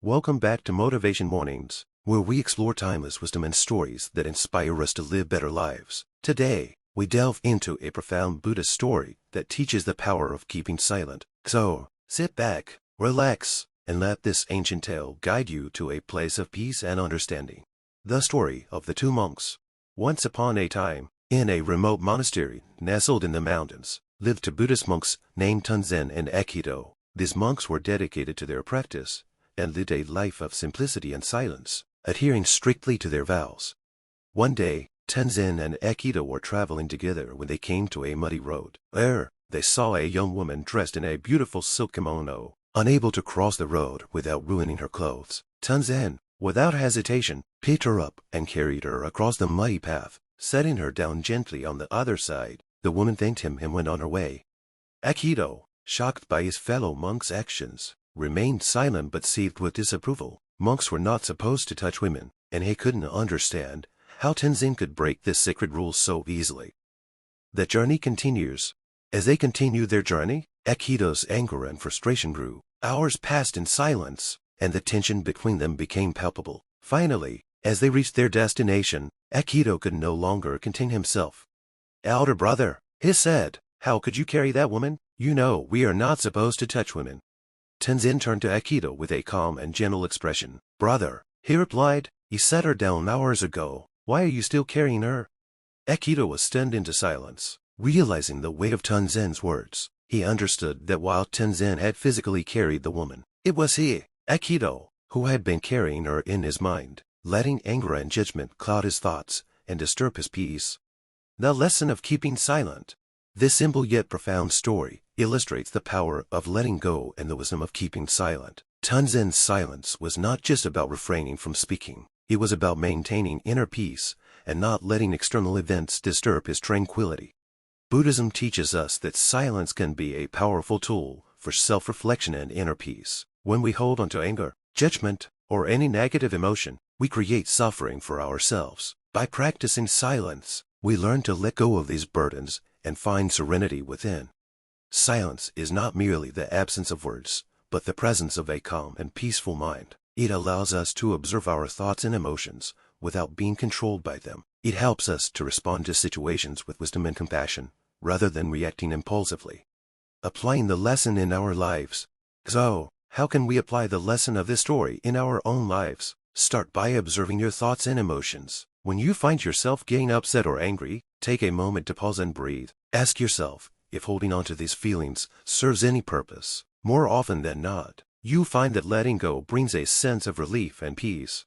Welcome back to Motivation Mornings, where we explore timeless wisdom and stories that inspire us to live better lives. Today, we delve into a profound Buddhist story that teaches the power of keeping silent. So, sit back, relax, and let this ancient tale guide you to a place of peace and understanding. The story of the two monks. Once upon a time, in a remote monastery nestled in the mountains, lived two Buddhist monks named Tenzin and Aikido. These monks were dedicated to their practice and lived a life of simplicity and silence, adhering strictly to their vows. One day, Tenzin and Aikido were traveling together when they came to a muddy road. There, they saw a young woman dressed in a beautiful silk kimono, unable to cross the road without ruining her clothes. Tenzin, without hesitation, picked her up and carried her across the muddy path, setting her down gently on the other side. The woman thanked him and went on her way. Aikido, shocked by his fellow monks' actions, remained silent but seethed with disapproval. Monks were not supposed to touch women, and he couldn't understand how Tenzin could break this sacred rule so easily. The journey continues. As they continued their journey, Aikido's anger and frustration grew. Hours passed in silence, and the tension between them became palpable. Finally, as they reached their destination, Aikido could no longer contain himself. "Elder brother," he said, "how could you carry that woman? You know we are not supposed to touch women." Tenzin turned to Aikido with a calm and gentle expression. "Brother," he replied, "you set her down hours ago. Why are you still carrying her?" Aikido was stunned into silence. Realizing the weight of Tenzin's words, he understood that while Tenzin had physically carried the woman, it was he, Aikido, who had been carrying her in his mind, letting anger and judgment cloud his thoughts and disturb his peace. The lesson of keeping silent. This simple yet profound story illustrates the power of letting go and the wisdom of keeping silent. Tenzin's silence was not just about refraining from speaking. It was about maintaining inner peace and not letting external events disturb his tranquility. Buddhism teaches us that silence can be a powerful tool for self-reflection and inner peace. When we hold onto anger, judgment, or any negative emotion, we create suffering for ourselves. By practicing silence, we learn to let go of these burdens and find serenity within. Silence is not merely the absence of words, but the presence of a calm and peaceful mind. It allows us to observe our thoughts and emotions without being controlled by them. It helps us to respond to situations with wisdom and compassion, rather than reacting impulsively. Applying the lesson in our lives. So, how can we apply the lesson of this story in our own lives? Start by observing your thoughts and emotions. When you find yourself getting upset or angry, take a moment to pause and breathe. Ask yourself if holding on to these feelings serves any purpose. More often than not, you find that letting go brings a sense of relief and peace.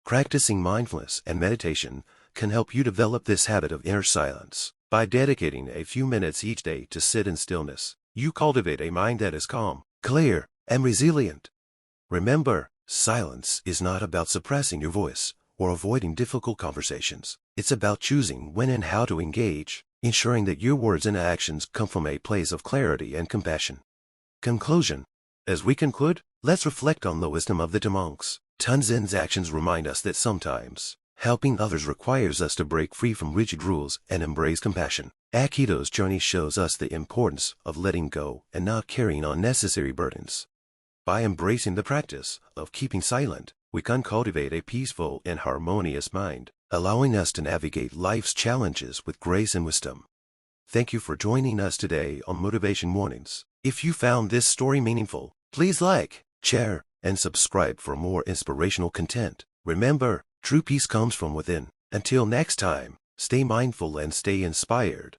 Practicing mindfulness and meditation can help you develop this habit of inner silence. By dedicating a few minutes each day to sit in stillness, you cultivate a mind that is calm, clear, and resilient. Remember, silence is not about suppressing your voice or avoiding difficult conversations. It's about choosing when and how to engage, ensuring that your words and actions come from a place of clarity and compassion. Conclusion. As we conclude, let's reflect on the wisdom of the two monks. Tenzin's actions remind us that sometimes helping others requires us to break free from rigid rules and embrace compassion. Aikido's journey shows us the importance of letting go and not carrying unnecessary burdens. By embracing the practice of keeping silent, we can cultivate a peaceful and harmonious mind, allowing us to navigate life's challenges with grace and wisdom. Thank you for joining us today on Motivation Mornings. If you found this story meaningful, please like, share, and subscribe for more inspirational content. Remember, true peace comes from within. Until next time, stay mindful and stay inspired.